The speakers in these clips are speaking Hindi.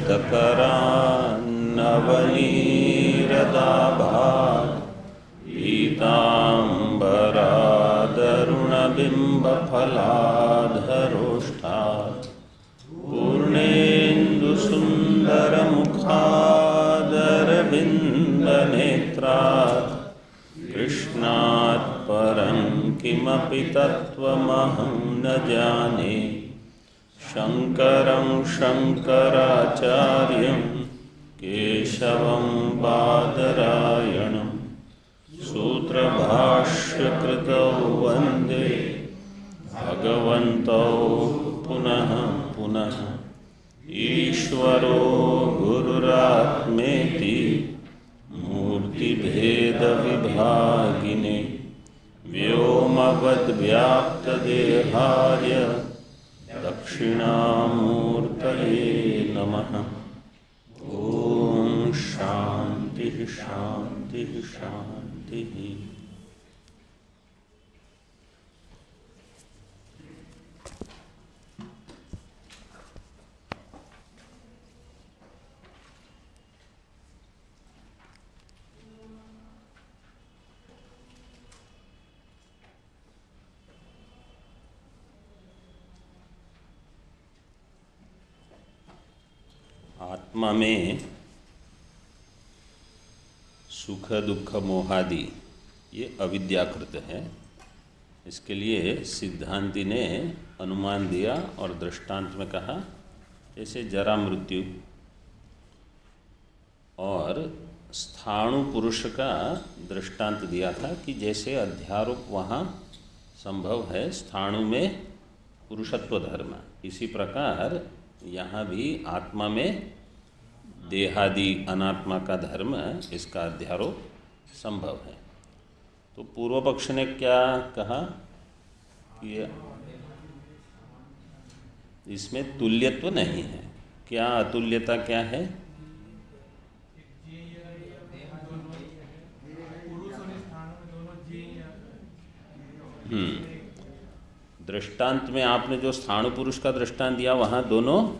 शीतकरान्नवनीरदाभात् पीताम्बरादरुणबिम्बफलाधरोष्ठात् पूर्णेन्दुसुन्दरमुखादरविन्दनेत्रात् कृष्णात् परं किमपि तत्त्वमहं न जाने। शङ्करं शङ्कराचार्यं केशवं बादरायणं सूत्रभाष्यकृतौ वन्दे भगवन्तौ पुनः पुनः। ईश्वरो गुरुरात्मेति मूर्तिभेदविभागिने व्योमवद्व्याप्तदेहाय दक्षिणामूर्तये नमः। ओम शांति शांति शांति। आत्मा में सुख दुख मोहादि ये अविद्याकृत है। इसके लिए सिद्धांति ने अनुमान दिया और दृष्टांत में कहा, जैसे जरा मृत्यु और स्थाणु पुरुष का दृष्टांत दिया था कि जैसे अध्यारोप वहाँ संभव है स्थाणु में पुरुषत्व धर्म, इसी प्रकार यहाँ भी आत्मा में देहादि अनात्मा का धर्म, इसका अध्यारोप संभव है। तो पूर्व पक्ष ने क्या कहा कि इसमें तुल्यत्व नहीं है। क्या अतुल्यता क्या है? दृष्टांत में आपने जो स्थाणु पुरुष का दृष्टांत दिया वहाँ दोनों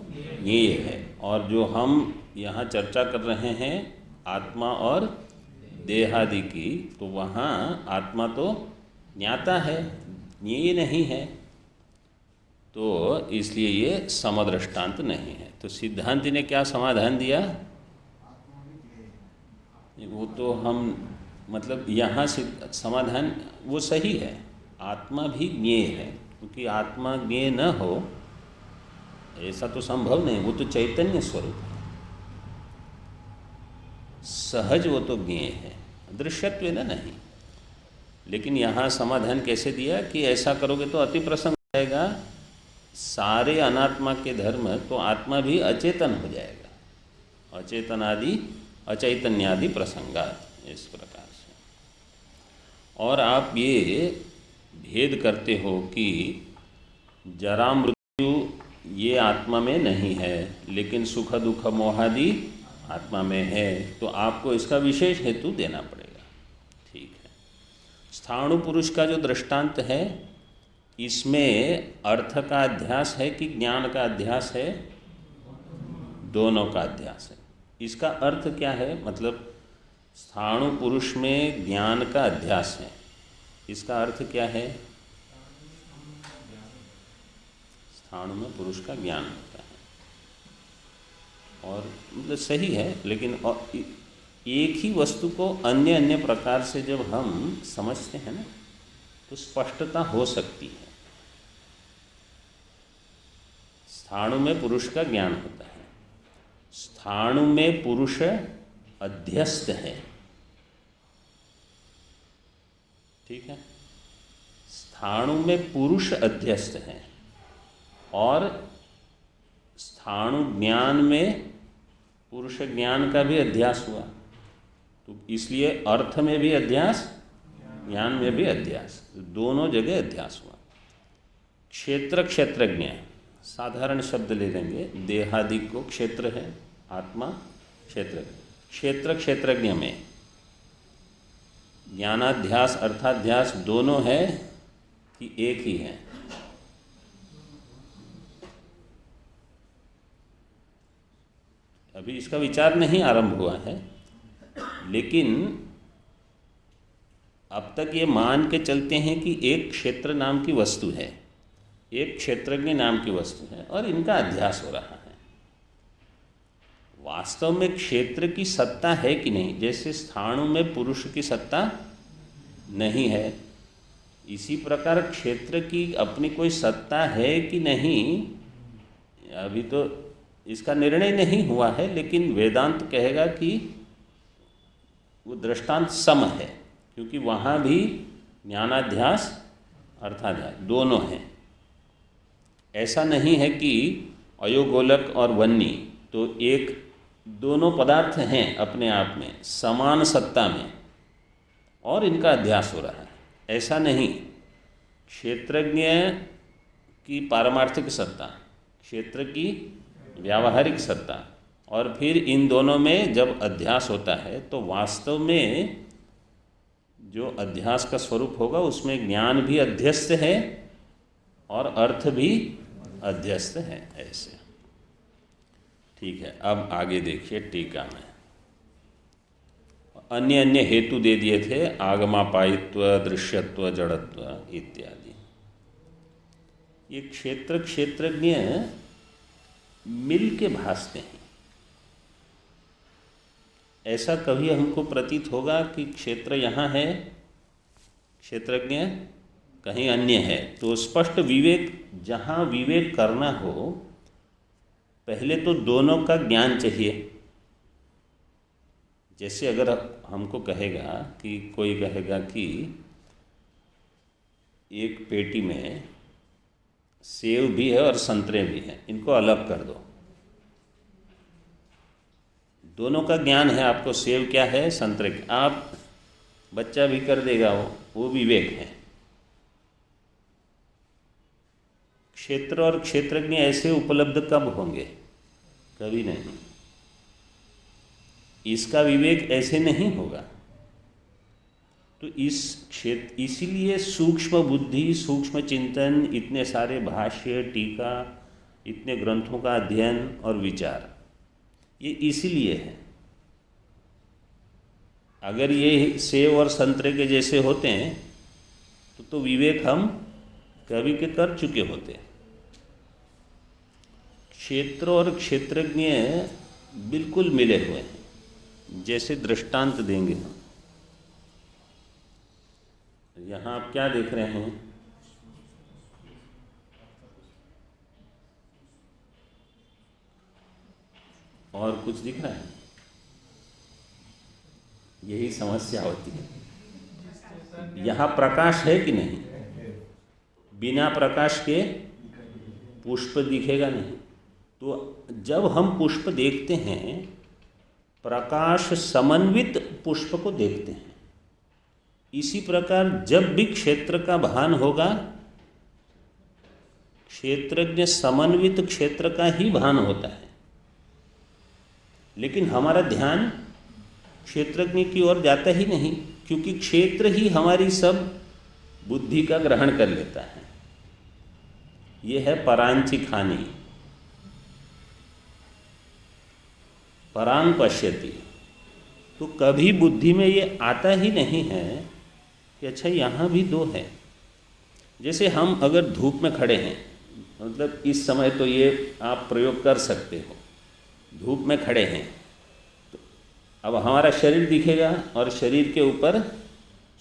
ये है, और जो हम यहाँ चर्चा कर रहे हैं आत्मा और देहादि की, तो वहाँ आत्मा तो ज्ञाता है, ये नहीं है, तो इसलिए ये समदृष्टांत नहीं है। तो सिद्धांति ने क्या समाधान दिया? वो तो हम मतलब यहाँ से समाधान वो सही है, आत्मा भी ज्ञेय है, क्योंकि आत्मा ज्ञेय न हो ऐसा तो संभव नहीं। वो तो चैतन्य स्वरूप है, सहज वो तो ज्ञेय है, दृश्यत्व न नहीं। लेकिन यहाँ समाधान कैसे दिया कि ऐसा करोगे तो अति प्रसंग हो जाएगा, सारे अनात्मा के धर्म तो आत्मा भी अचेतन हो जाएगा, अचेतनादि अचैतन्यादि प्रसंगात, इस प्रकार से। और आप ये भेद करते हो कि जरा मृत्यु ये आत्मा में नहीं है, लेकिन सुख दुख मोहादि आत्मा में है, तो आपको इसका विशेष हेतु देना पड़ेगा। ठीक है। स्थाणु पुरुष का जो दृष्टांत है, इसमें अर्थ का अध्यास है कि ज्ञान का अध्यास है? दोनों का अध्यास है। इसका अर्थ क्या है? मतलब स्थाणु पुरुष में ज्ञान का अध्यास है, इसका अर्थ क्या है? स्थाणु में पुरुष का ज्ञान होता है, और मतलब सही है, लेकिन एक ही वस्तु को अन्य अन्य प्रकार से जब हम समझते हैं ना, तो स्पष्टता हो सकती है। स्थाणु में पुरुष का ज्ञान होता है, स्थाणु में पुरुष अध्यस्त है, ठीक है। स्थाणु में पुरुष अध्यस्त है और स्थाणु ज्ञान में पुरुष ज्ञान का भी अध्यास हुआ, तो इसलिए अर्थ में भी अध्यास, ज्ञान में भी अध्यास, दोनों जगह अध्यास हुआ। क्षेत्र क्षेत्रज्ञ, साधारण शब्द ले लेंगे, देहादि को क्षेत्र है, आत्मा क्षेत्र, क्षेत्र क्षेत्रज्ञ में ज्ञानाध्यास अर्थाध्यास दोनों है कि एक ही है? अभी इसका विचार नहीं आरंभ हुआ है, लेकिन अब तक ये मान के चलते हैं कि एक क्षेत्र नाम की वस्तु है, एक क्षेत्रज्ञ नाम की वस्तु है और इनका अध्यास हो रहा है। वास्तव में क्षेत्र की सत्ता है कि नहीं, जैसे स्थाणु में पुरुष की सत्ता नहीं है, इसी प्रकार क्षेत्र की अपनी कोई सत्ता है कि नहीं, अभी तो इसका निर्णय नहीं हुआ है, लेकिन वेदांत कहेगा कि वो दृष्टांत सम है, क्योंकि वहाँ भी ज्ञानाध्यास अर्थाध्यास दोनों हैं। ऐसा नहीं है कि अयोगोलक और वन्नी तो एक दोनों पदार्थ हैं अपने आप में समान सत्ता में और इनका अध्यास हो रहा है, ऐसा नहीं। क्षेत्रज्ञ की पारमार्थिक सत्ता, क्षेत्र की व्यावहारिक सत्ता, और फिर इन दोनों में जब अध्यास होता है तो वास्तव में जो अध्यास का स्वरूप होगा उसमें ज्ञान भी अध्यस्त है और अर्थ भी अध्यस्त है। ऐसे ठीक है। अब आगे देखिए टीका में अन्य अन्य हेतु दे दिए थे, आगमापायित्व, दृश्यत्व, जड़त्व इत्यादि। ये क्षेत्र क्षेत्रज्ञ मिल के भासते हैं। ऐसा कभी हमको प्रतीत होगा कि क्षेत्र यहाँ है, क्षेत्रज्ञ कहीं अन्य है, तो स्पष्ट विवेक, जहाँ विवेक करना हो पहले तो दोनों का ज्ञान चाहिए। जैसे अगर हमको कहेगा कि कोई कहेगा कि एक पेटी में सेब भी है और संतरे भी हैं, इनको अलग कर दो, दोनों का ज्ञान है आपको, सेब क्या है संतरे क्या, आप बच्चा भी कर देगा, वो विवेक है। क्षेत्र और क्षेत्रज्ञ ऐसे उपलब्ध कब होंगे? कभी नहीं। इसका विवेक ऐसे नहीं होगा। तो इस क्षेत्र, इसीलिए सूक्ष्म बुद्धि, सूक्ष्म चिंतन, इतने सारे भाष्य, टीका, इतने ग्रंथों का अध्ययन और विचार, ये इसीलिए है। अगर ये सेब और संतरे के जैसे होते हैं तो विवेक हम कभी के कर चुके होते। क्षेत्र और क्षेत्रज्ञ बिल्कुल मिले हुए हैं। जैसे दृष्टांत देंगे हम, यहाँ आप क्या देख रहे हैं? और कुछ दिख रहा है? यही समस्या होती है। यहाँ प्रकाश है कि नहीं? बिना प्रकाश के पुष्प दिखेगा नहीं। तो जब हम पुष्प देखते हैं, प्रकाश समन्वित पुष्प को देखते हैं। इसी प्रकार जब भी क्षेत्र का भान होगा, क्षेत्रज्ञ समन्वित क्षेत्र का ही भान होता है, लेकिन हमारा ध्यान क्षेत्रज्ञ की ओर जाता ही नहीं, क्योंकि क्षेत्र ही हमारी सब बुद्धि का ग्रहण कर लेता है। ये है परांची खानी, परांग पश्यति। तो कभी बुद्धि में ये आता ही नहीं है कि अच्छा यहाँ भी दो है। जैसे हम अगर धूप में खड़े हैं, मतलब इस समय तो ये आप प्रयोग कर सकते हो, धूप में खड़े हैं तो अब हमारा शरीर दिखेगा और शरीर के ऊपर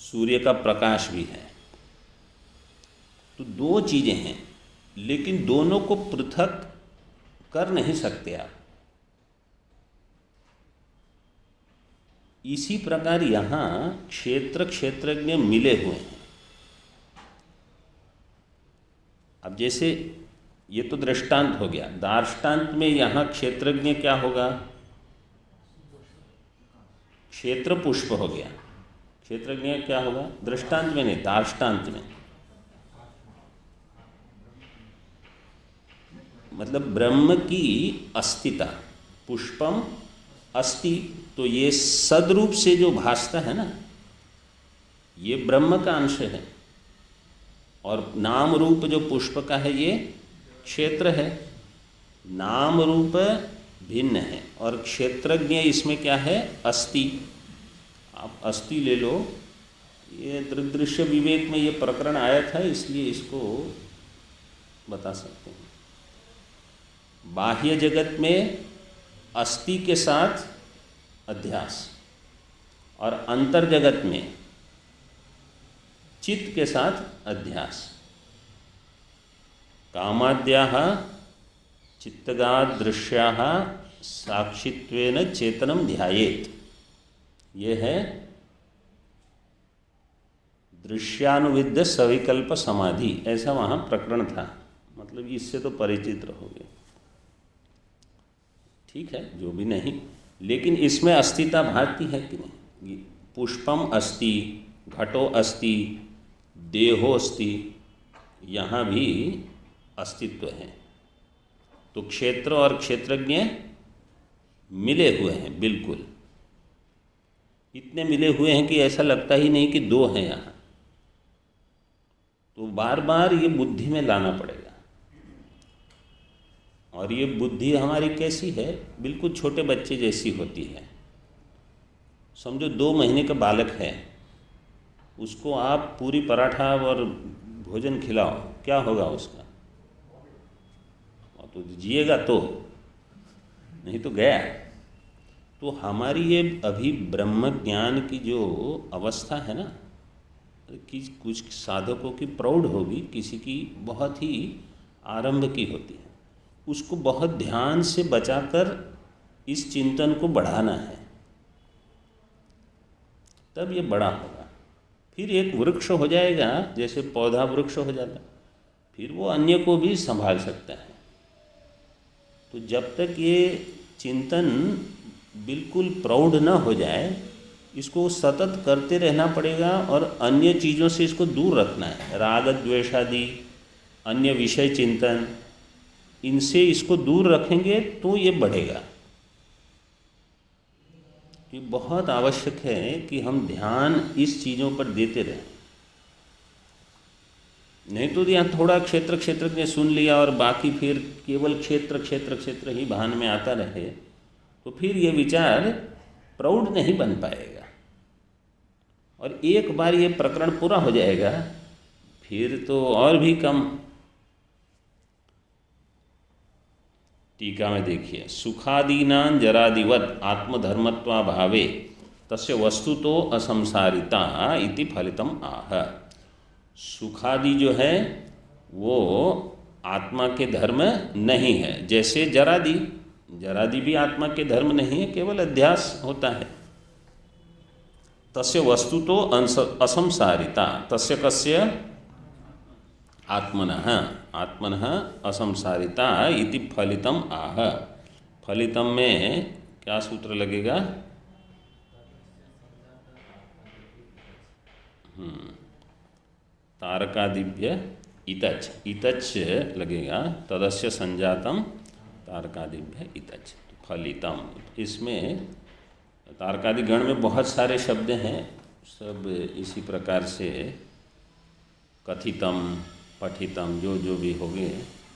सूर्य का प्रकाश भी है। तो दो चीज़ें हैं, लेकिन दोनों को पृथक कर नहीं सकते आप। इसी प्रकार यहाँ क्षेत्र क्षेत्रज्ञ मिले हुए हैं। अब जैसे ये तो दृष्टांत हो गया, दार्ष्टान्त में यहाँ क्षेत्रज्ञ क्या होगा? क्षेत्र पुष्प हो गया। क्षेत्रज्ञ क्या होगा? दृष्टांत में नहीं, दार्ष्टान्त में। मतलब ब्रह्म की अस्तिता, पुष्पम अस्ति, तो ये सदरूप से जो भासता है ना, ये ब्रह्म का अंश है। और नाम रूप जो पुष्प का है, ये क्षेत्र है। नाम रूप भिन्न है। और क्षेत्रज्ञ इसमें क्या है? अस्ति। आप अस्ति ले लो, ये दृग्दृश्य विवेक में ये प्रकरण आया था, इसलिए इसको बता सकते हैं। बाह्य जगत में अस्ति के साथ अध्यास और अंतर जगत में चित्त के साथ अध्यास। कामाद्याः चित्तगात् दृश्याः साक्षित्वेन चेतनम ध्यायेत। ये है दृश्यानुविद्य सविकल्प समाधि, ऐसा वहाँ प्रकरण था। मतलब इससे तो परिचित रहोगे, ठीक है, जो भी नहीं, लेकिन इसमें अस्तिता भाती है कि नहीं? पुष्पम अस्ति, घटो अस्ति, देहो अस्ति, यहाँ भी अस्तित्व है। तो क्षेत्र और क्षेत्रज्ञ मिले हुए हैं, बिल्कुल इतने मिले हुए हैं कि ऐसा लगता ही नहीं कि दो हैं यहाँ। तो बार बार ये बुद्धि में लाना पड़ेगा। और ये बुद्धि हमारी कैसी है? बिल्कुल छोटे बच्चे जैसी होती है। समझो 2 महीने का बालक है, उसको आप पूरी पराठा और भोजन खिलाओ, क्या होगा उसका? तो जिएगा तो, नहीं तो गया। तो हमारी ये अभी ब्रह्म ज्ञान की जो अवस्था है ना, कि कुछ साधकों की प्रौढ़ होगी, किसी की बहुत ही आरंभ की होती है, उसको बहुत ध्यान से बचाकर इस चिंतन को बढ़ाना है, तब ये बड़ा होगा। फिर एक वृक्ष हो जाएगा, जैसे पौधा वृक्ष हो जाता, फिर वो अन्य को भी संभाल सकता है। तो जब तक ये चिंतन बिल्कुल प्रौढ़ न हो जाए, इसको सतत करते रहना पड़ेगा और अन्य चीज़ों से इसको दूर रखना है। राग द्वेषादि अन्य विषय चिंतन, इनसे इसको दूर रखेंगे तो ये बढ़ेगा। ये बहुत आवश्यक है कि हम ध्यान इस चीज़ों पर देते रहें। नहीं तो यहाँ थोड़ा क्षेत्र क्षेत्रज्ञ सुन लिया और बाकी फिर केवल क्षेत्र क्षेत्र क्षेत्र ही भान में आता रहे, तो फिर ये विचार प्रौढ़ नहीं बन पाएगा। और एक बार ये प्रकरण पूरा हो जाएगा, फिर तो और भी कम। टीका में देखिए, सुखादीनां जरादिवत आत्मधर्मत्वाभावे तस्य वस्तुतो असंसारिता इति फलितम आह। सुखादि जो है वो आत्मा के धर्म नहीं है, जैसे जरादि, जरादि भी आत्मा के धर्म नहीं है, केवल अध्यास होता है। तस्य वस्तु तो असंसारिता, तस्य कस्य आत्मनः आत्मनः असंसारिता इति फलितम आह। फलितम में क्या सूत्र लगेगा? तारकादिभ्य इतच, इतच लगेगा, तदस्य संजातम तारकादिभ्य इतच, फलितम। इसमें तारकादि गण में बहुत सारे शब्द हैं, सब इसी प्रकार से कथितम पठितम जो जो भी होंगे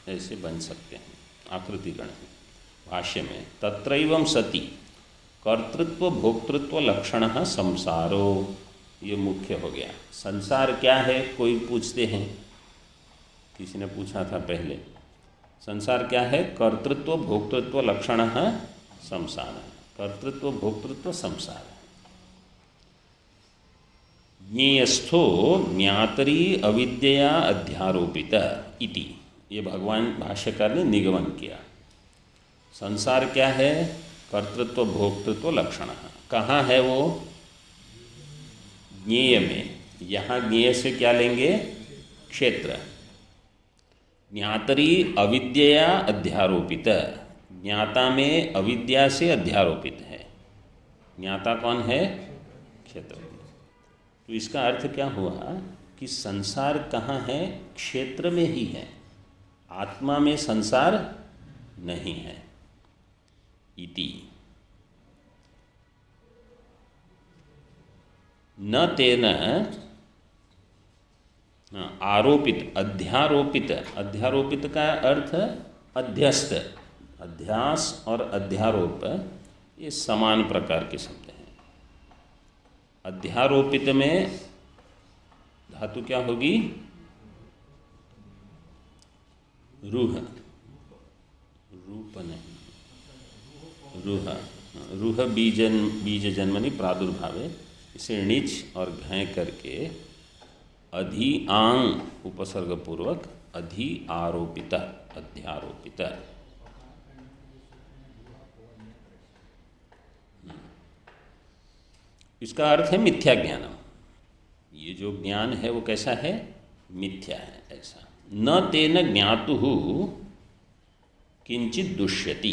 ऐसे बन सकते हैं। आकृति गण है। भाष्य में तत्रैवं सति कर्तृत्व भोक्तृत्व लक्षणः संसारो, ये मुख्य हो गया। संसार क्या है? कोई पूछते हैं, किसी ने पूछा था पहले, संसार क्या है? कर्तृत्व भोक्तृत्व लक्षणः संसार। कर्तृत्व भोक्तृत्व संसार। ज्ञेयस्थो ज्ञातरी अविद्यया अध्यारोपित इति, ये भगवान भाष्यकार ने निगमन किया। संसार क्या है? कर्तृत्व भोक्तृत्व लक्षणः। कहाँ है वो? ज्ञेय में। यहाँ ज्ञेय से क्या लेंगे? क्षेत्र। ज्ञातरी अविद्यया अध्यारोपित, ज्ञाता में अविद्या से अध्यारोपित है। ज्ञाता कौन है? क्षेत्र। तो इसका अर्थ क्या हुआ कि संसार कहाँ है? क्षेत्र में ही है, आत्मा में संसार नहीं है। इति न तेन आरोपित, अध्यारोपित, अध्यारोपित का अर्थ अध्यस्त, अध्यास और अध्यारोप ये समान प्रकार के शब्द हैं। अध्यारोपित में धातु क्या होगी? रूह, रूप नहीं, रूह, रूह बीज जन्मनि प्रादुर्भावे, इसे णिच और घय करके अधि आंग उपसर्ग पूर्वक अधि आरोपित, अध्यारोपित। इसका अर्थ है मिथ्या ज्ञानम। ये जो ज्ञान है वो कैसा है? मिथ्या है। ऐसा न तेन ज्ञातुः किंचित दुष्यति,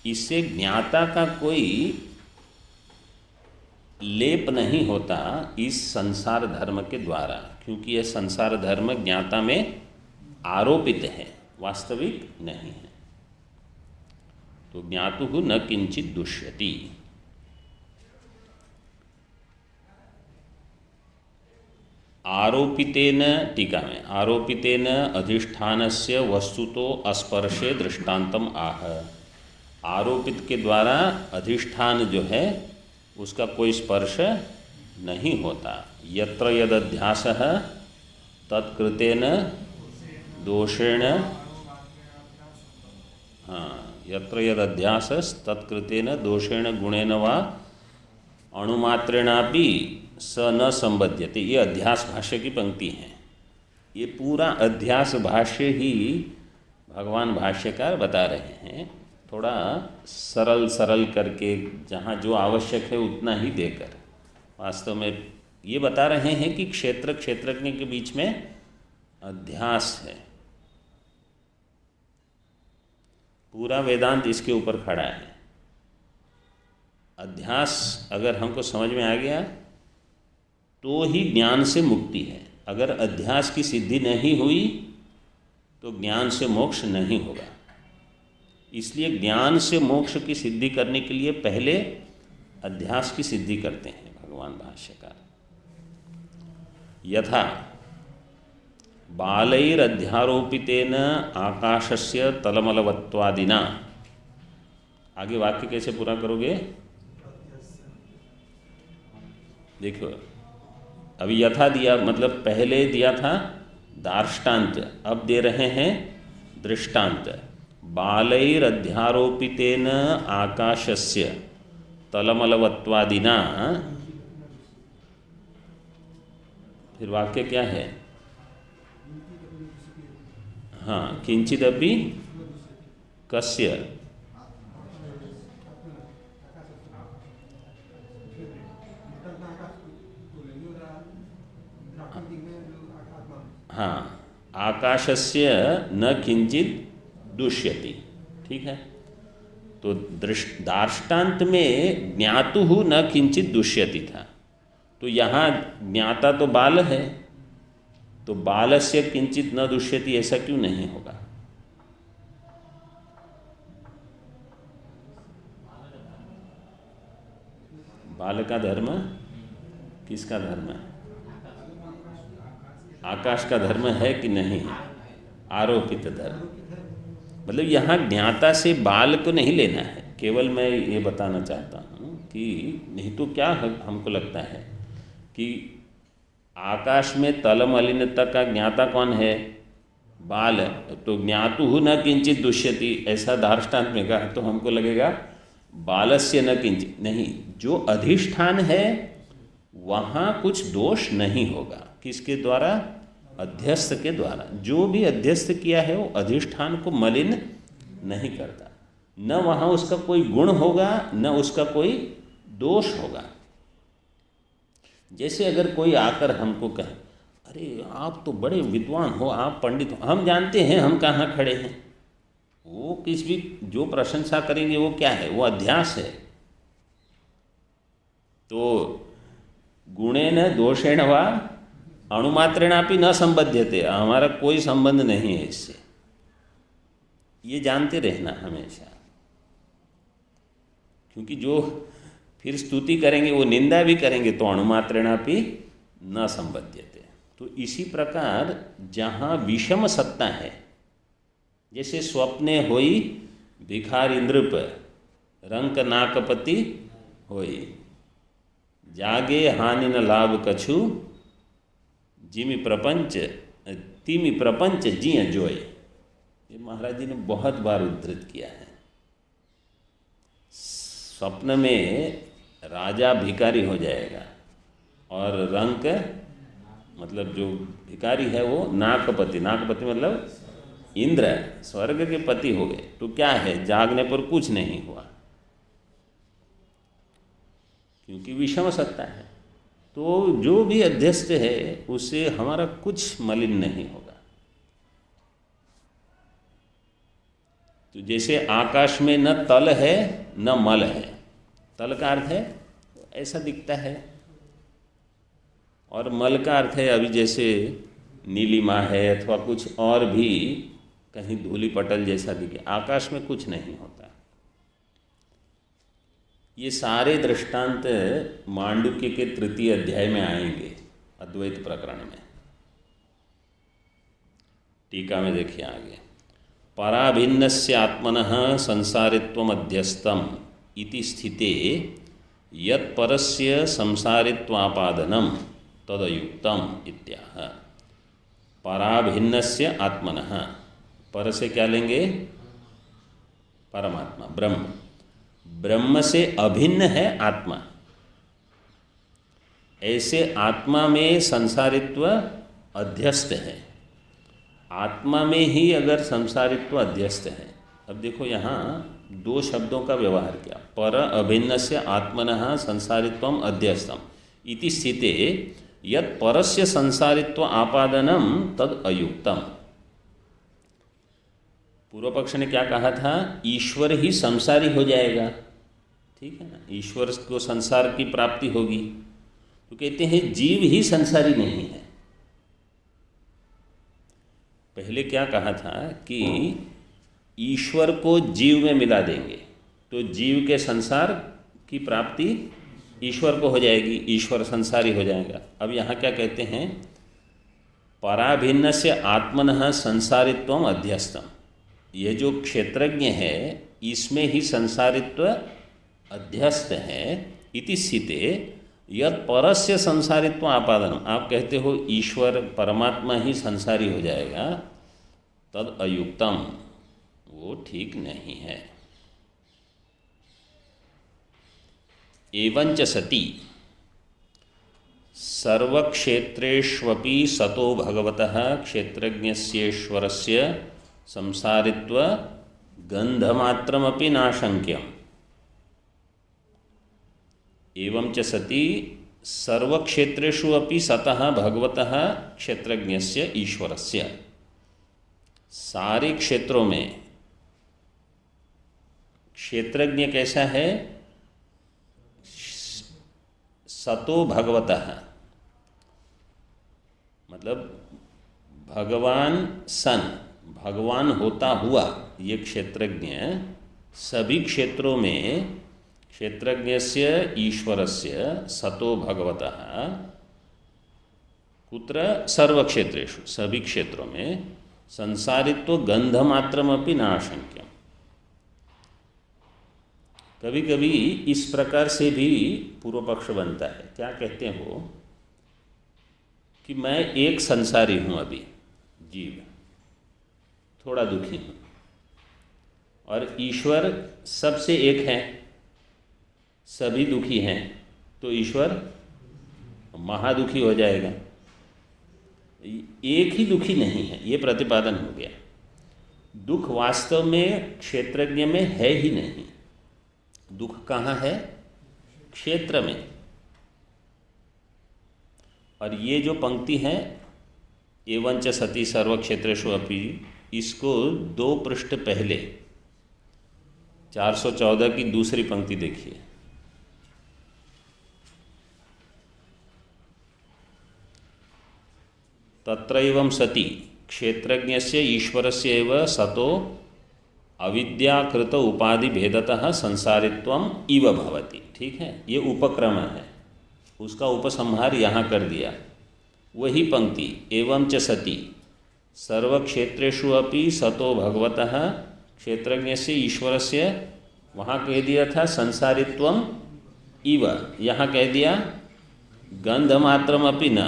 इससे ज्ञाता का कोई लेप नहीं होता इस संसार धर्म के द्वारा, क्योंकि यह संसार धर्म ज्ञाता में आरोपित है, वास्तविक नहीं है। तो ज्ञातुः न किंचित दुष्यति। आरोपितेन, टीका में, आरोपितेन अधिष्ठानस्य वस्तुतो अस्पर्शे दृष्टांतम आह। आरोपित के द्वारा अधिष्ठान जो है उसका कोई स्पर्श नहीं होता। यत्र यदध्यासः तत्कृतेन दोषेण, यत्र यदध्यासस् तत्कृतेन दोषेण गुणेन वा अणुमात्रेणापि स न संबध्यते। ये अध्यास भाष्य की पंक्ति है। ये पूरा अध्यास भाष्य ही भगवान भाष्यकार बता रहे हैं, थोड़ा सरल करके, जहाँ जो आवश्यक है उतना ही देकर। वास्तव में ये बता रहे हैं कि क्षेत्र क्षेत्रज्ञ के बीच में अध्यास है। पूरा वेदांत इसके ऊपर खड़ा है। अध्यास अगर हमको समझ में आ गया तो ही ज्ञान से मुक्ति है। अगर अध्यास की सिद्धि नहीं हुई तो ज्ञान से मोक्ष नहीं होगा। इसलिए ज्ञान से मोक्ष की सिद्धि करने के लिए पहले अध्यास की सिद्धि करते हैं भगवान भाष्यकार। यथा बालैरध्यारोपितेन आकाशस्य तलमलवत्वादिना। आगे वाक्य कैसे पूरा करोगे? देखो, अभी यथा दिया, मतलब पहले दिया था दार्ष्टान्त, अब दे रहे हैं दृष्टांत। बालैरध्यारोपितेन आकाशस्य तलमलवत्वादिना। फिर वाक्य क्या है? हाँ, किंचिदपि कस्य, हाँ, आकाशस्य न किंचित दुष्यति। ठीक है, तो दार्ष्टान्त में ज्ञातुः न किंचित दुष्यति था, तो यहाँ ज्ञाता तो बाल है, तो बालस्य किंचित न दुष्यति ऐसा क्यों नहीं होगा? बाल का धर्म किसका धर्म है? आकाश का धर्म है कि नहीं? आरोपित धर्म। मतलब यहाँ ज्ञाता से बाल को नहीं लेना है। केवल मैं ये बताना चाहता हूँ कि नहीं तो क्या हमको लगता है कि आकाश में तलमलिनता का ज्ञाता कौन है? बाल। तो ज्ञातुः न किंचित दुष्यति ऐसा दार्ष्टान्त में कहा तो हमको लगेगा बालस्य न किंचित। नहीं, जो अधिष्ठान है वहाँ कुछ दोष नहीं होगा। किसके द्वारा? अध्यस्थ के द्वारा। जो भी अध्यस्थ किया है वो अधिष्ठान को मलिन नहीं करता। न वहाँ उसका कोई गुण होगा, न उसका कोई दोष होगा। जैसे अगर कोई आकर हमको कहे, अरे आप तो बड़े विद्वान हो, आप पंडित हो, हम जानते हैं हम कहाँ खड़े हैं। वो किस भी जो प्रशंसा करेंगे वो क्या है? वो अध्यास है। तो गुणेन दोषेण वा अणुमात्रेणापि न संबध्यते, हमारा कोई संबंध नहीं है इससे। ये जानते रहना हमेशा, क्योंकि जो फिर स्तुति करेंगे वो निंदा भी करेंगे तो अणुमात्रेणापि न संबध्यते। तो इसी प्रकार जहाँ विषम सत्ता है जैसे स्वप्ने होई भिखारी नृप, रंक नाकपति होई, जागे हानि न लाभ कछु, जिमि प्रपंच तिमि प्रपंच जिय जोय। ये महाराज जी ने बहुत बार उद्धृत किया है। स्वप्न में राजा भिखारी हो जाएगा और रंक मतलब जो भिखारी है वो नाकपति, नाकपति मतलब इंद्र, स्वर्ग के पति हो गए। तो क्या है, जागने पर कुछ नहीं हुआ क्योंकि विषम सत्ता है। तो जो भी अध्यस्त है उससे हमारा कुछ मलिन नहीं होगा। तो जैसे आकाश में न तल है न मल है, तल का अर्थ है ऐसा दिखता है, और मल का अर्थ है अभी जैसे नीलिमा है अथवा कुछ और भी कहीं धूली पटल जैसा दिखे। आकाश में कुछ नहीं होता। ये सारे दृष्टांत मांडुक्य के तृतीय अध्याय में आएंगे, अद्वैत प्रकरण में। टीका में देखिए आगे, पराभिन्नस्य आत्मनः संसारित्वमध्यस्थम् इति स्थिते यत्परस्य संसारित्वापादनं तदयुक्तम् इत्याह। पराभिन्नस्य आत्मनः, पर से क्या लेंगे, परमात्मा ब्रह्म, ब्रह्म से अभिन्न है आत्मा। ऐसे आत्मा में संसारित्व अध्यस्त है। आत्मा में ही अगर संसारित्व अध्यस्त है, अब देखो यहाँ दो शब्दों का व्यवहार किया, पर अभिन्नस्य आत्मनः संसारित्वम अध्यस्तम इति स्थिते यत् परस्य संसारित्व आपादनम तद अयुक्तम। पूर्व पक्ष ने क्या कहा था, ईश्वर ही संसारी हो जाएगा, ठीक है ना, ईश्वर को संसार की प्राप्ति होगी। तो कहते हैं जीव ही संसारी नहीं है। पहले क्या कहा था कि ईश्वर को जीव में मिला देंगे तो जीव के संसार की प्राप्ति ईश्वर को हो जाएगी, ईश्वर संसारी हो जाएगा। अब यहाँ क्या कहते हैं, पराभिन्नस्य आत्मनः संसारित्वम अध्यस्तम। ये जो क्षेत्रज्ञ है इसमें ही संसारित्व अध्यस्त है। इति स्थिते यत् परस्य संसारित्व आपादनम, आप कहते हो ईश्वर परमात्मा ही संसारी हो जाएगा, तद अयुक्तम, वो ठीक नहीं है। एवंच सति सर्वक्षेत्रेष्वपि सतो भगवतः क्षेत्रज्ञस्येश्वरस्य संसारित्व गंधमात्रमपि नाशंक्यम। एवंच सति सर्वक्षेत्रेषु अपि सतः भगवतः क्षेत्रज्ञस्य ईश्वरस्य, सारे क्षेत्रों में क्षेत्रज्ञ कैसा है, सतो भगवतः मतलब भगवान सन, भगवान होता हुआ ये क्षेत्रज्ञ सभी क्षेत्रों में क्षेत्रज्ञस्य ईश्वरस्य सतो भगवतः कुत्र सर्वक्षेत्रेषु, सभी क्षेत्रों में संसारित्व गंधमात्रमपि नाशंक्यम। कभी कभी इस प्रकार से भी पूर्व पक्ष बनता है। क्या कहते हो कि मैं एक संसारी हूँ, अभी जीव थोड़ा दुखी हूँ, और ईश्वर सबसे एक है, सभी दुखी हैं, तो ईश्वर महादुखी हो जाएगा। एक ही दुखी नहीं है, ये प्रतिपादन हो गया। दुख वास्तव में क्षेत्रज्ञ में है ही नहीं। दुख कहाँ है, क्षेत्र में। और ये जो पंक्ति है एवंच सति सर्वक्षेत्रेषु अपि, इसको 2 पृष्ठ पहले 414 की दूसरी पंक्ति देखिए। तत्रैवं सति क्षेत्रज्ञस्य ईश्वरस्य एव सतो अविद्याकृत उपाधि भेदतः संसारित्वम इव भवति। ठीक है, ये उपक्रम है, उसका उपसंहार यहाँ कर दिया। वही पंक्ति एवं च सति सर्वक्षेत्रेषु अपि सतो भगवतः क्षेत्रज्ञस्य ईश्वरस्य, वहाँ कह दिया था संसारित्वम इव, यहाँ कह दिया गंधमात्रमपि न।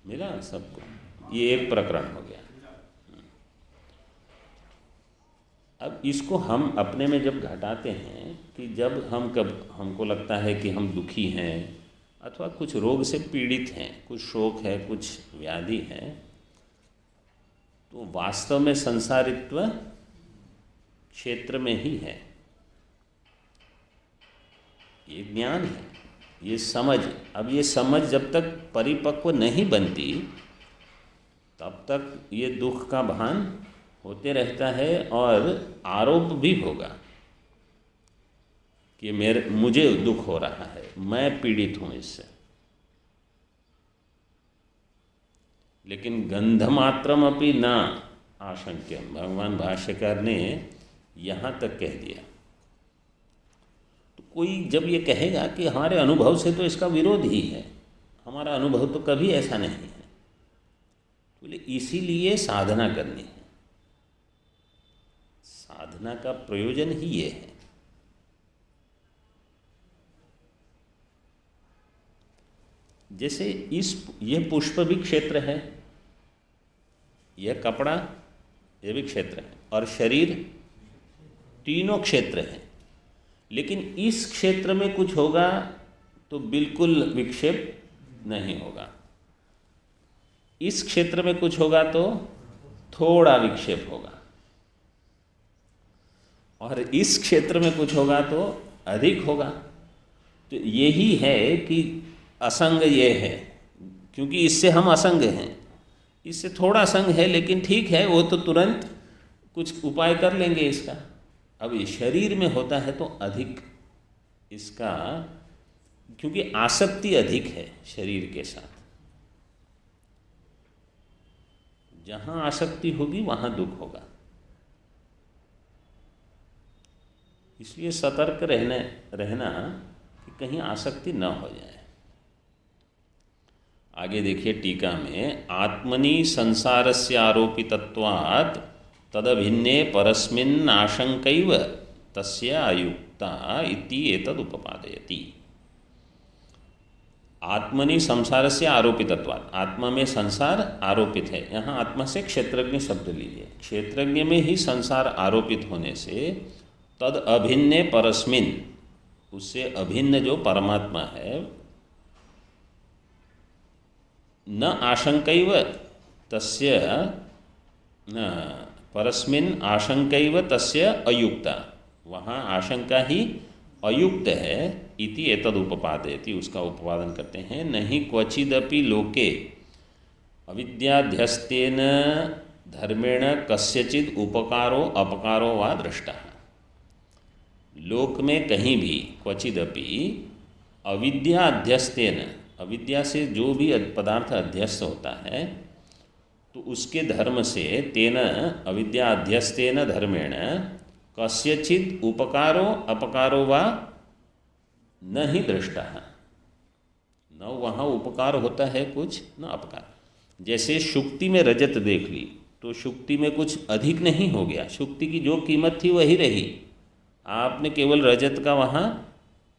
मिला सबको? ये एक प्रकरण हो गया। अब इसको हम अपने में जब घटाते हैं कि जब हमको लगता है कि हम दुखी हैं अथवा कुछ रोग से पीड़ित हैं, कुछ शोक है, कुछ व्याधि है, तो वास्तव में संसारित्व क्षेत्र में ही है। ये ज्ञान है, ये समझ। अब ये समझ जब तक परिपक्व नहीं बनती तब तक ये दुख का भान होते रहता है और आरोप भी होगा कि मुझे दुख हो रहा है, मैं पीड़ित हूँ इससे। लेकिन गंधमात्रम अपि न आशंक्यम, भगवान भाष्यकार ने यहाँ तक कह दिया। तो कोई जब ये कहेगा कि हमारे अनुभव से तो इसका विरोध ही है, हमारा अनुभव तो कभी ऐसा नहीं है, बोले इसीलिए साधना करनी है। साधना का प्रयोजन ही ये है। जैसे ये पुष्प भी क्षेत्र है, यह कपड़ा ये भी क्षेत्र है, और शरीर, तीनों क्षेत्र हैं। लेकिन इस क्षेत्र में कुछ होगा तो बिल्कुल विक्षेप नहीं होगा, इस क्षेत्र में कुछ होगा तो थोड़ा विक्षेप होगा, और इस क्षेत्र में कुछ होगा तो अधिक होगा। तो यही है कि असंग ये है, क्योंकि इससे हम असंग हैं, इससे थोड़ा संग है, लेकिन ठीक है, वो तो तुरंत कुछ उपाय कर लेंगे इसका। अब ये शरीर में होता है तो अधिक इसका, क्योंकि आसक्ति अधिक है शरीर के साथ। जहाँ आसक्ति होगी वहाँ दुख होगा। इसलिए सतर्क रहना कि कहीं आसक्ति न हो जाए। आगे देखिए टीका में, आत्मनि संसारस्य आरोपितत्वात् तदभिन्ने परस्मिन् आशंकैव तस्य अयुक्ता इति एतद् उपपादयति। आत्मनि संसारस्य आरोपितत्वात्, आत्मा में संसार आरोपित है। यहाँ आत्मा से क्षेत्रज्ञ शब्द लीजिए। क्षेत्रज्ञ में ही संसार आरोपित होने से तद अभिन्ने परस्मिन्, उससे अभिन्न जो परमात्मा है, न आशंकैव तस्य परस्मिन् आशंकैव तस्य अयुक्ता, वहाँ आशंका ही अयुक्त है। इति एतद् उपपादयति, उसका उपादन करते हैं। नहीं क्वचिदपि लोके अविद्याध्यस्तेन धर्मेण कस्यचित् उपकारो अपकारो वा दृष्टः। लोक में कहीं भी क्वचिदपि अविद्या अध्यस्तेन, अविद्या से जो भी पदार्थ अध्यस्त होता है तो उसके धर्म से, तेन अविद्या अध्यस्तेन धर्मेण कस्यचित् उपकारो अपकारो वा न ही दृष्टः, न वहाँ उपकार होता है कुछ, न अपकार। जैसे शुक्ति में रजत देख ली तो शुक्ति में कुछ अधिक नहीं हो गया, शुक्ति की जो कीमत थी वही रही, आपने केवल रजत का वहाँ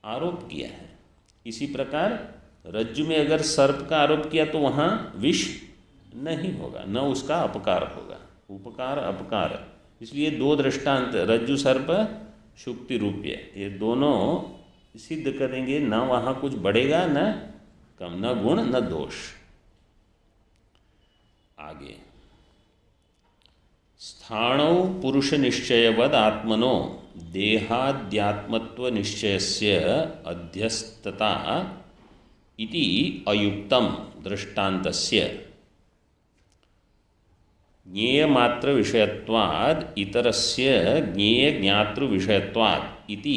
आरोप किया है। इसी प्रकार रज्जु में अगर सर्प का आरोप किया तो वहाँ विष नहीं होगा, न उसका अपकार होगा, उपकार अपकार। इसलिए दो दृष्टांत, रज्जु सर्प शुक्ति रूप्य, ये दोनों सिद्ध करेंगे न वहाँ कुछ बढ़ेगा न कम, न गुण न दोष। आगे, स्थाणौ पुरुष निश्चयवद आत्मनो देहाद्यात्मत्व निश्चयस्य अध्यस्तता इति अयुक्तम दृष्टान्तस्य ज्ञेय मात्र विषयत्वाद इतरस्य ज्ञेय ज्ञातृ विषयत्वाद इति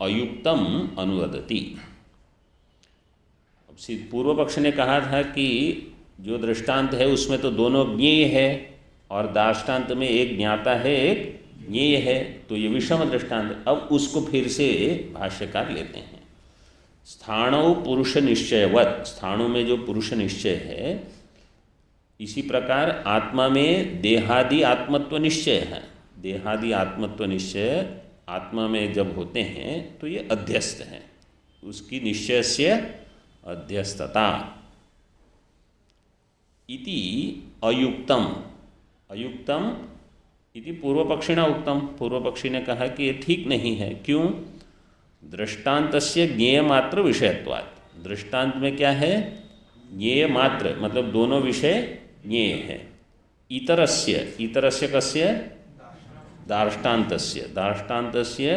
अयुक्तम अनुवदति। अब पूर्व पक्ष ने कहा था कि जो दृष्टांत है उसमें तो दोनों ज्ञेय है और दाष्टान्त में एक ज्ञाता है एक ज्ञेय है, तो ये विषम दृष्टांत। अब उसको फिर से भाष्यकार लेते हैं। स्थाणु पुरुष निश्चयवत, स्थाणु में जो पुरुष निश्चय है, इसी प्रकार आत्मा में देहादि आत्मत्व निश्चय है। देहादि आत्मत्व निश्चय आत्मा में जब होते हैं तो ये अध्यस्त हैं, उसकी निश्चय से अध्यस्तता। इति अयुक्तम, अयुक्तम इति पूर्व पक्षिणा उत्तम, पूर्व पक्षी ने कहा कि ये ठीक नहीं है। क्यों? दृष्टान्तस्य ज्ञेय मात्र विषयत्वात्, दृष्टांत में क्या है? ज्ञेय मात्र, मतलब दोनों विषय ज्ञेय है। इतरस्य, इतरस्य कस्य? दार्ष्टान्तस्य, दार्ष्टान्तस्य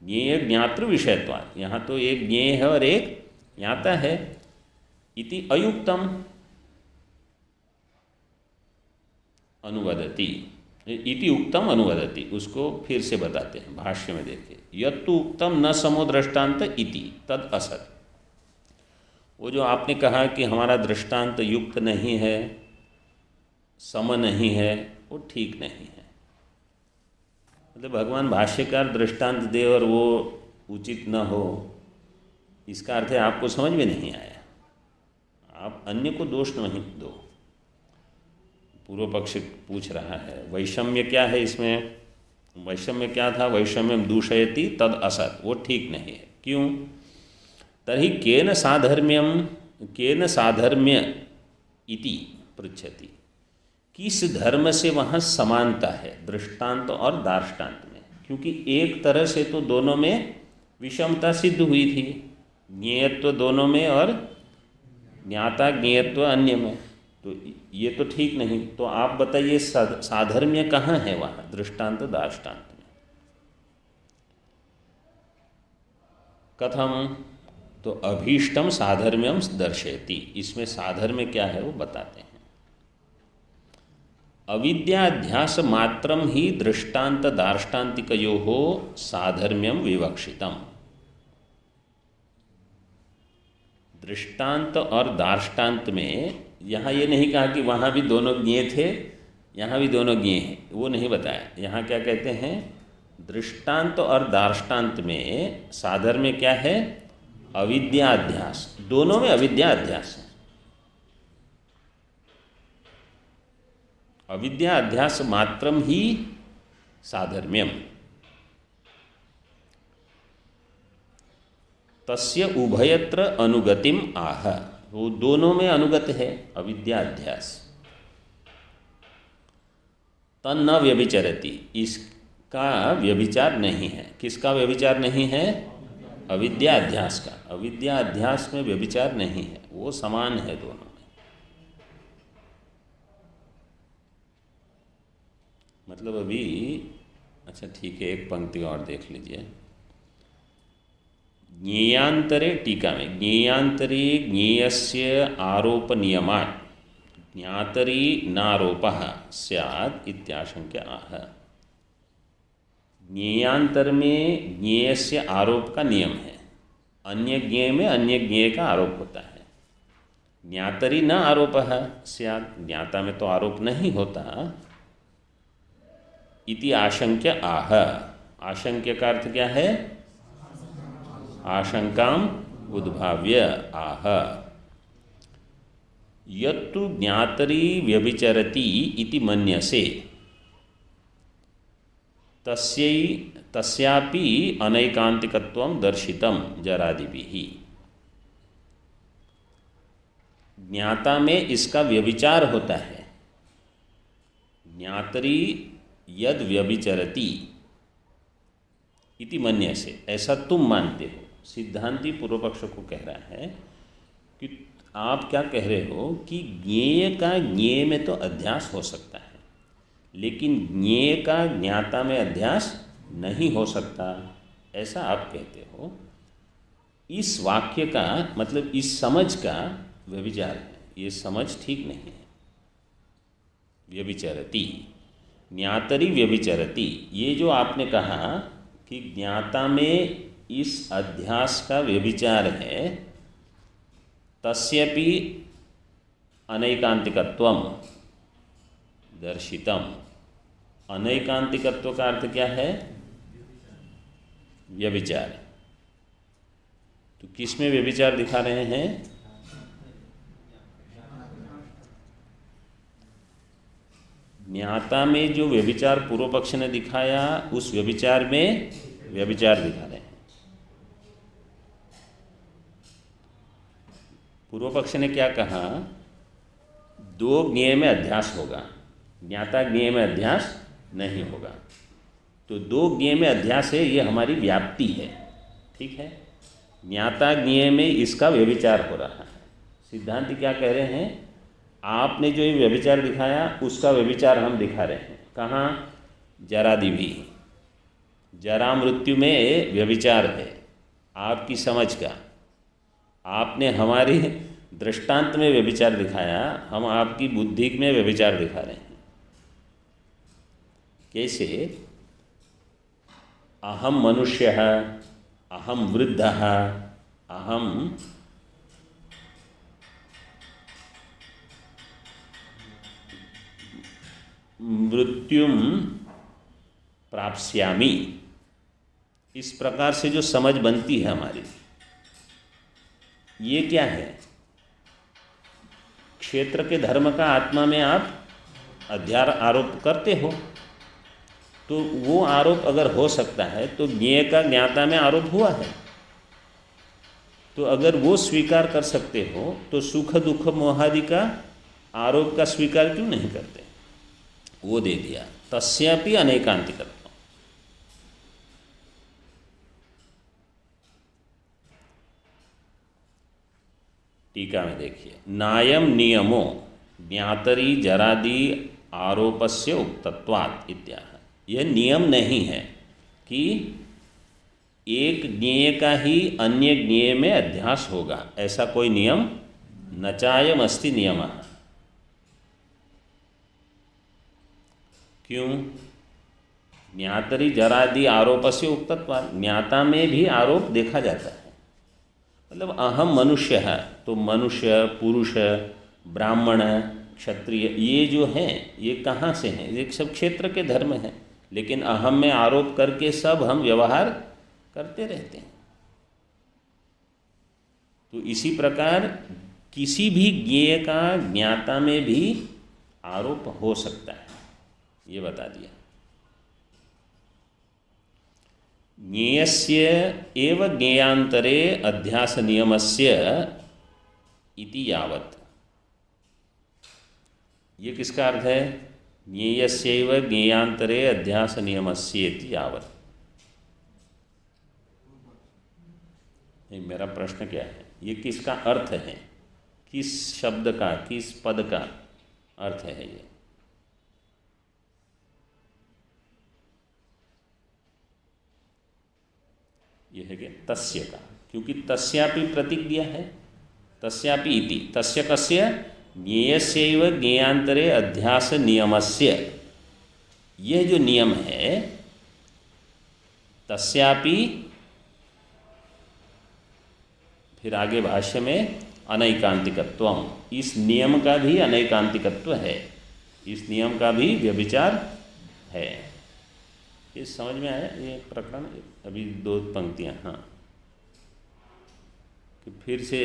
ज्ञेय ज्ञातृ विषयत्वात्, यहाँ तो एक ज्ञेय है और एक ज्ञाता है। इति अयुक्तम अनुवदति, इति उक्तम अनुवदति, उसको फिर से बताते हैं भाष्य में। देखिए, यत्तु उक्तम न समो दृष्टांत इति तद असत, वो जो आपने कहा कि हमारा दृष्टांत युक्त नहीं है, सम नहीं है, वो ठीक नहीं है। मतलब भगवान भाष्यकार दृष्टांत दे और वो उचित न हो, इसका अर्थ है आपको समझ में नहीं आया। आप अन्य को दोष नहीं दो। पूर्व पक्ष पूछ रहा है वैषम्य क्या है इसमें? वैषम्य क्या था? वैषम्यम दूषयति तद असत, वो ठीक नहीं है। क्यों? तर्हि केन साधर्म्यम, केन साधर्म्य इति पृच्छति, किस धर्म से वहाँ समानता है दृष्टांत और दार्ष्टान्त में? क्योंकि एक तरह से तो दोनों में विषमता सिद्ध हुई थी, ज्ञेयत्व दोनों में और ज्ञाता ज्ञेयत्व अन्य में, तो ये तो ठीक नहीं। तो आप बताइए साधर्म्य कहाँ है वहाँ दृष्टांत दार्ष्टान्त में? कथम? तो अभीष्टम साधर्म्यम दर्शयति, इसमें साधर्म्य क्या है वो बताते हैं। अविद्याध्यास मात्रम ही दृष्टांत दार्ष्टान्तिकयोः साधर्म्यम विवक्षितम। दृष्टांत और दार्ष्टान्त में यहाँ ये नहीं कहा कि वहाँ भी दोनों ज्ञेय थे, यहाँ भी दोनों ज्ञेय हैं, वो नहीं बताया। यहाँ क्या कहते हैं? दृष्टांत और दार्ष्टान्त में साधर्म्य क्या है? अविद्याध्यास, दोनों में अविद्याध्यास है। अविद्याध्यास मात्रम ही साधर्म्यम, तस्य उभयत्र अनुगतिम आह, वो दोनों में अनुगत है अविद्याध्यास। तन्न व्यभिचरति, इसका व्यभिचार नहीं है। किसका व्यभिचार नहीं है? अविद्याध्यास का। अविद्याध्यास में व्यभिचार नहीं है, वो समान है दोनों में। मतलब अभी, अच्छा ठीक है, एक पंक्ति और देख लीजिए। ज्ञेयांतरे, टीका में, ज्ञेयांतरे ज्ञेयस्य आरोप नियमात् ज्ञातरी नारोपः स्यात् इत्याशंक्य आह। ज्ञेयांतर में ज्ञेयस्य आरोप का नियम है, अन्य ज्ञेय में अन्य ज्ञेय का आरोप होता है। ज्ञातरी न आरोपः स्यात्, ज्ञाता में तो आरोप नहीं होता। इति आशंक्य आह, आशंक्य का अर्थ क्या है? आशंकाम उद्भाव्य आह। यत्तु ज्ञातरी व्यभिचरति इति मन्यसे तस्यापि अनैकांतिकत्वं दर्शितम जरादिभिः। ज्ञाता में इसका व्यभिचार होता है। ज्ञातरी यद व्यभिचरति इति मन्यसे, ऐसा तुम मानते हो। सिद्धांती पूर्व पक्ष को कह रहा है कि आप क्या कह रहे हो कि ज्ञेय का ज्ञेय में तो अध्यास हो सकता है, लेकिन ज्ञेय का ज्ञाता में अध्यास नहीं हो सकता, ऐसा आप कहते हो। इस वाक्य का मतलब इस समझ का व्यभिचार है, ये समझ ठीक नहीं है। व्यभिचरति, ज्ञातरी व्यभिचरति, ये जो आपने कहा कि ज्ञाता में इस अध्यास का व्यभिचार है, तस्यपि अनैकांतिकत्वम दर्शितम। अनैकांतिकत्व का अर्थ क्या है? व्यभिचार। तो किस में व्यभिचार दिखा रहे हैं? ज्ञाता में जो व्यभिचार पूर्व पक्ष ने दिखाया, उस व्यभिचार में व्यभिचार दिखा रहे हैं। पूर्व पक्ष ने क्या कहा? दो ज्ञेय में अध्यास होगा, ज्ञाता ज्ञेय में अध्यास नहीं होगा। तो दो ज्ञेय में अध्यास है, ये हमारी व्याप्ति है, ठीक है। ज्ञाता ज्ञेय में इसका व्यभिचार हो रहा है। सिद्धांत क्या कह रहे हैं? आपने जो ये व्यभिचार दिखाया, उसका व्यभिचार हम दिखा रहे हैं। कहाँ? जरादि भी, जरा मृत्यु में व्यभिचार है आपकी समझ का। आपने हमारी दृष्टांत में व्यभिचार दिखाया, हम आपकी बुद्धि में व्यभिचार दिखा रहे हैं। कैसे? अहम मनुष्यः, अहम वृद्धः, अहम मृत्युम प्राप्स्यामि, इस प्रकार से जो समझ बनती है हमारी, ये क्या है? क्षेत्र के धर्म का आत्मा में आप अध्यार आरोप करते हो, तो वो आरोप अगर हो सकता है तो ज्ञेय का ज्ञाता में आरोप हुआ है। तो अगर वो स्वीकार कर सकते हो तो सुख दुख मोहादि का आरोप का स्वीकार क्यों नहीं करते? वो दे दिया, तस्यापि अनेकांतिकत्व। टीका में देखिए, नायम नियमो ज्ञातरी जरादि आरोपस्य उक्तत्वात् इत्याह। यह नियम नहीं है कि एक ज्ञेय का ही अन्य ज्ञेय में अध्यास होगा, ऐसा कोई नियम न चायम अस्ति नियमः। क्यों? ज्ञातरी जरादि आरोपस्य उक्तत्वात्, ज्ञाता में भी आरोप देखा जाता है। मतलब अहम मनुष्य है, तो मनुष्य, पुरुष, ब्राह्मण, क्षत्रिय, ये जो हैं ये कहाँ से हैं? ये सब क्षेत्र के धर्म हैं, लेकिन अहम में आरोप करके सब हम व्यवहार करते रहते हैं। तो इसी प्रकार किसी भी ज्ञेय का ज्ञाता में भी आरोप हो सकता है, ये बता दिया। ज्ञेयस्य एव ज्ञेयांतरे अध्यास नियमस्य इति यावत्, ये किसका अर्थ है? ज्ञेयस्यैव ज्ञेयांतरे अध्यास नियमस्य इति यावत्। मेरा प्रश्न क्या है? ये किसका अर्थ है? किस शब्द का, किस पद का अर्थ है ये? यह है कि तस्य का, क्योंकि तस्यापि प्रतीक दिया है, तस्यापि इति, तस्य कस्य? ज्ञेयस्यैव ज्ञेयांतरे अध्यास नियमस्य। यह जो नियम है, तस्यापि, फिर आगे भाष्य में अनैकांतिकत्वम, इस नियम का भी अनैकांतिकत्व है, इस नियम का भी व्यभिचार है। ये समझ में आया ये प्रकरण? अभी दो पंक्तियाँ, हाँ, कि फिर से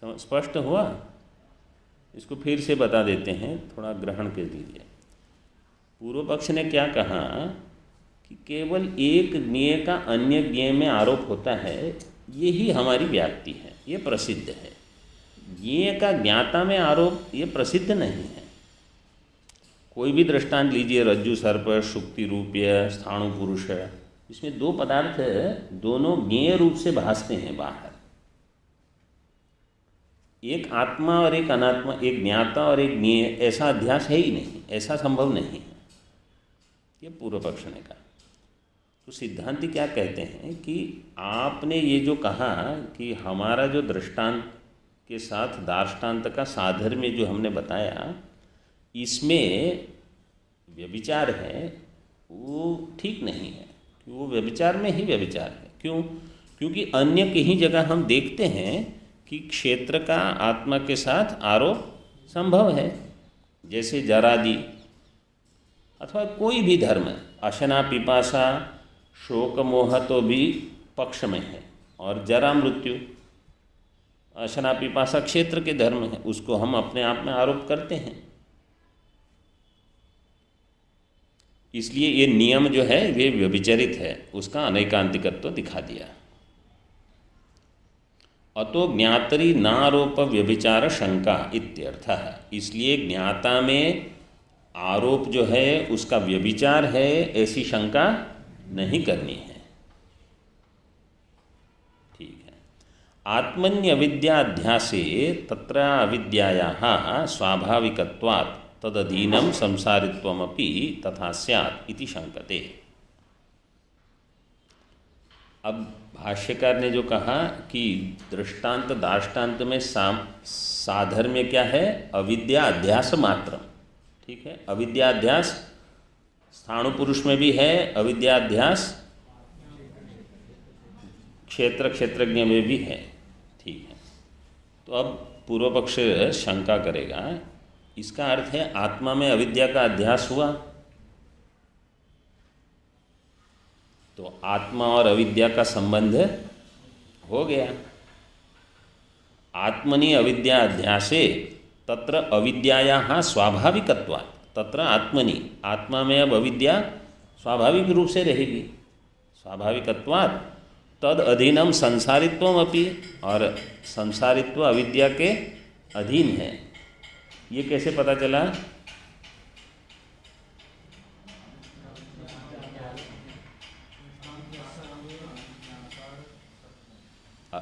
स्पष्ट हुआ? इसको फिर से बता देते हैं, थोड़ा ग्रहण कर लीजिए। पूर्व पक्ष ने क्या कहा कि केवल एक ज्ञेय का अन्य ज्ञेय में आरोप होता है, ये ही हमारी व्याप्ति है, ये प्रसिद्ध है। ज्ञेय का ज्ञाता में आरोप ये प्रसिद्ध नहीं है। कोई भी दृष्टांत लीजिए, रज्जु सर्प, शुक्ति रूप्य, स्थाणु पुरुष, इसमें दो पदार्थ दोनों ज्ञेय रूप से भासते हैं बाहर। एक आत्मा और एक अनात्मा, एक ज्ञाता और एक ज्ञेय, ऐसा अध्यास है ही नहीं, ऐसा संभव नहीं है, ये पूर्व पक्ष ने कहा। तो सिद्धांति क्या कहते हैं कि आपने ये जो कहा कि हमारा जो दृष्टांत के साथ दार्ष्टान्त का साधर्म्य जो हमने बताया, इसमें व्यभिचार है, वो ठीक नहीं है। वो व्यभिचार में ही व्यभिचार है। क्यों? क्योंकि अन्य कहीं जगह हम देखते हैं कि क्षेत्र का आत्मा के साथ आरोप संभव है, जैसे जरादि अथवा कोई भी धर्म, अशना पिपासा शोक मोह तो भी पक्ष में है, और जरा मृत्यु अशना पिपासा क्षेत्र के धर्म है, उसको हम अपने आप में आरोप करते हैं। इसलिए ये नियम जो है वे व्यभिचरित है, उसका अनैकांतिकत्व दिखा दिया। अतो ज्ञातरी नारोप व्यभिचार शंका इत्यर्थः, इसलिए ज्ञाता में आरोप जो है उसका व्यभिचार है, ऐसी शंका नहीं करनी है। ठीक है। आत्मन्यविद्याध्यासे तत्र अविद्यायाः स्वाभाविकत्वात् तदधीनं संसारित्वमपि तथा स्यात् इति शंकते। अब भाष्यकार ने जो कहा कि दृष्टांत दाष्टान्त में साधर्म्य क्या है, अविद्या अध्यास मात्र। ठीक है, अविद्या अध्यास स्थाणु पुरुष में भी है, अविद्या अध्यास क्षेत्र क्षेत्रज्ञ में भी है। ठीक है, तो अब पूर्व पक्ष शंका करेगा, इसका अर्थ है आत्मा में अविद्या का अध्यास हुआ, तो आत्मा और अविद्या का संबंध हो गया। आत्मनि अविद्या अध्यासे तत्र अविद्यायाः स्वाभाविकत्वात्, तत्र आत्मनि, आत्मा में अब अविद्या स्वाभाविक रूप से रहेगी। स्वाभाविकत्वात् तद अधीनम संसारित्वमपि, और संसारित्व अविद्या के अधीन है। ये कैसे पता चला?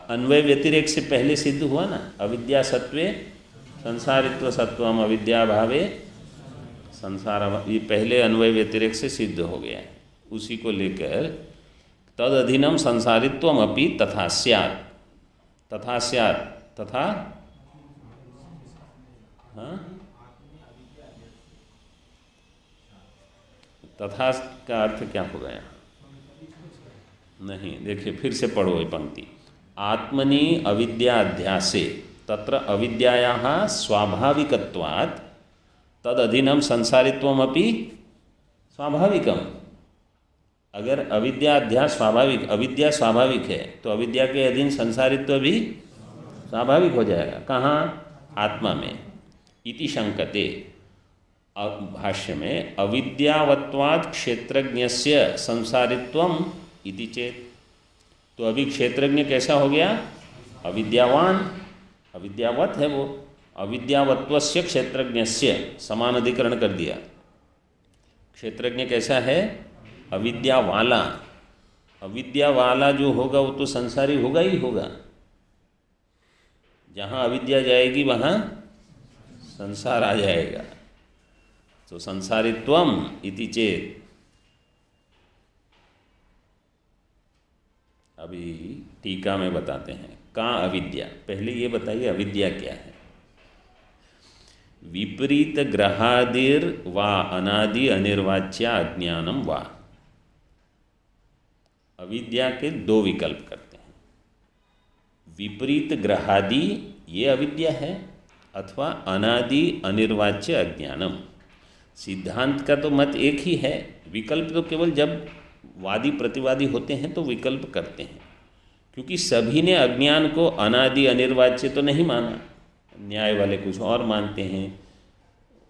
अन्वय व्यतिरेक से पहले सिद्ध हुआ ना, अविद्या सत्वे संसारित्व सत्वम अविद्या भावे संसार, ये पहले अन्वय व्यतिरेक से सिद्ध हो गया है। उसी को लेकर तद अधीनम संसारित्वम अपि तथा स्यात्, तथा स्यात्, तथा हाँ, तथा का अर्थ क्या हो गया? नहीं, देखिए फिर से पढ़ो ये पंक्ति। आत्मनि अविद्याध्यासे तत्र अविद्यायाः स्वाभाविकत्वात् तद अधीनम संसारित्वमपि स्वाभाविकम। अगर अविद्या अध्यास स्वाभाविक, अविद्या स्वाभाविक है, तो अविद्या के अधीन संसारित्व भी स्वाभाविक हो जाएगा। कहाँ? आत्मा में। इति शंकते, भाष्य में अविद्यावत्वात् क्षेत्रज्ञस्य संसारित्वम इति चेत, तो अभी क्षेत्रज्ञ कैसा हो गया? अविद्यावान, अविद्यावत है वो, अविद्यावत्वस्य क्षेत्रज्ञस्य समान अधिकरण कर दिया। क्षेत्रज्ञ कैसा है? अविद्या वाला। अविद्या वाला जो होगा वो तो संसारी होगा ही होगा। जहाँ अविद्या जाएगी वहाँ संसार आ जाएगा। तो संसारित्वम इति चेत, अभी टीका में बताते हैं। का अविद्या, पहले ये बताइए अविद्या क्या है? विपरीत ग्रहादिर वा अनादि अनिर्वाच्या अज्ञानम वा। अविद्या के दो विकल्प करते हैं। विपरीत ग्रहादि ये अविद्या है, अथवा अनादि अनिर्वाच्य अज्ञानम। सिद्धांत का तो मत एक ही है, विकल्प तो केवल जब वादी प्रतिवादी होते हैं तो विकल्प करते हैं, क्योंकि सभी ने अज्ञान को अनादि अनिर्वाच्य तो नहीं माना। न्याय वाले कुछ और मानते हैं,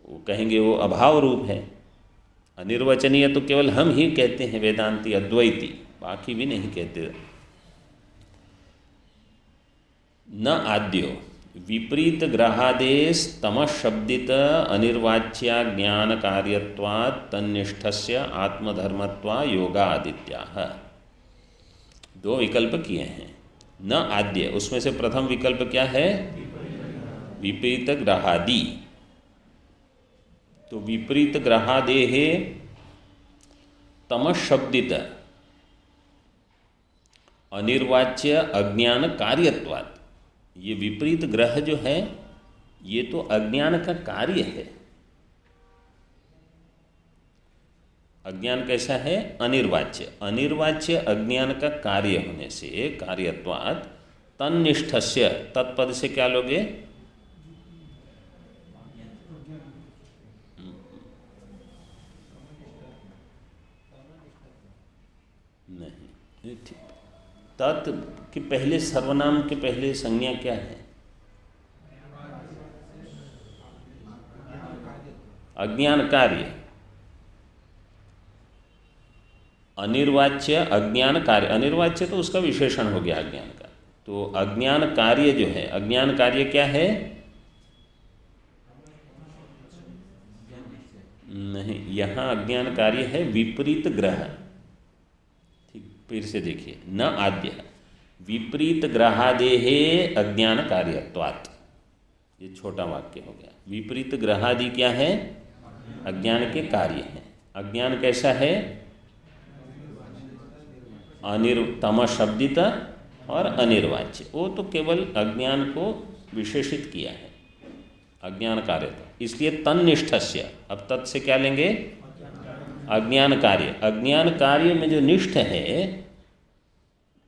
वो कहेंगे वो अभाव रूप है। अनिर्वचनीय तो केवल हम ही कहते हैं, वेदांती अद्वैती, बाकी भी नहीं कहते। न आद्यो विपरीत ग्रहादेश तमशब्दित अनिर्वाच्या ज्ञान कार्यत्वात् तन्निष्ठस्य आत्मधर्मत्वा योगादित्याः। दो विकल्प किए हैं। न आद्य, उसमें से प्रथम विकल्प क्या है? विपरीत ग्रहादि। तो विपरीत ग्रहादेः तमशब्दित अनिर्वाच्य अज्ञान कार्यत्वात्, ये विपरीत ग्रह जो है ये तो अज्ञान का कार्य है। अज्ञान कैसा है? अनिर्वाच्य। अनिर्वाच्य अज्ञान का कार्य होने से कार्यत्वात् तन्निष्ठस्य, तत्पद से क्या लोगे? नहीं, ठीक। तत् के पहले सर्वनाम के पहले संज्ञा क्या है? अज्ञान कार्य। अनिर्वाच्य अज्ञान कार्य, अनिर्वाच्य तो उसका विशेषण हो गया अज्ञान का। तो अज्ञान कार्य जो है, अज्ञान कार्य क्या है? नहीं, यहाँ अज्ञान कार्य है विपरीत ग्रह। ठीक, फिर से देखिए, न आद्य विपरीत ग्रहादेहे अज्ञान कार्यत्वात्, ये छोटा वाक्य हो गया। विपरीत ग्रहादि क्या है? अज्ञान के कार्य हैं। अज्ञान कैसा है? तमशब्दित और अनिर्वाच्य। वो तो केवल अज्ञान को विशेषित किया है, अज्ञान कार्य तो, इसलिए तन्निष्ठस्य। अब तत् से क्या लेंगे? अज्ञान कार्य। अज्ञान कार्य में जो निष्ठ है,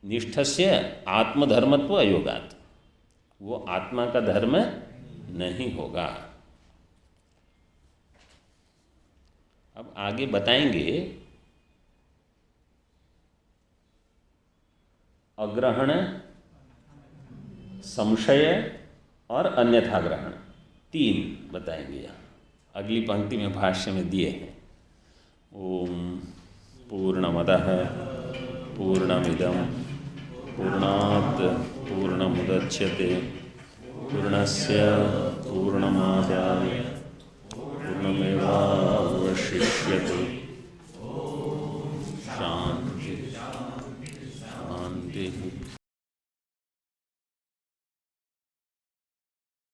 निष्ठस्य आत्मधर्मत्व अयोगात, वो आत्मा का धर्म नहीं होगा। अब आगे बताएंगे अग्रहण, संशय और अन्यथा ग्रहण, 3 बताएंगे यहाँ अगली पंक्ति में भाष्य में दिए हैं। ओम पूर्णमदः पूर्णमिदं पूर्णात् पूर्णमुदच्यते पूर्णस्य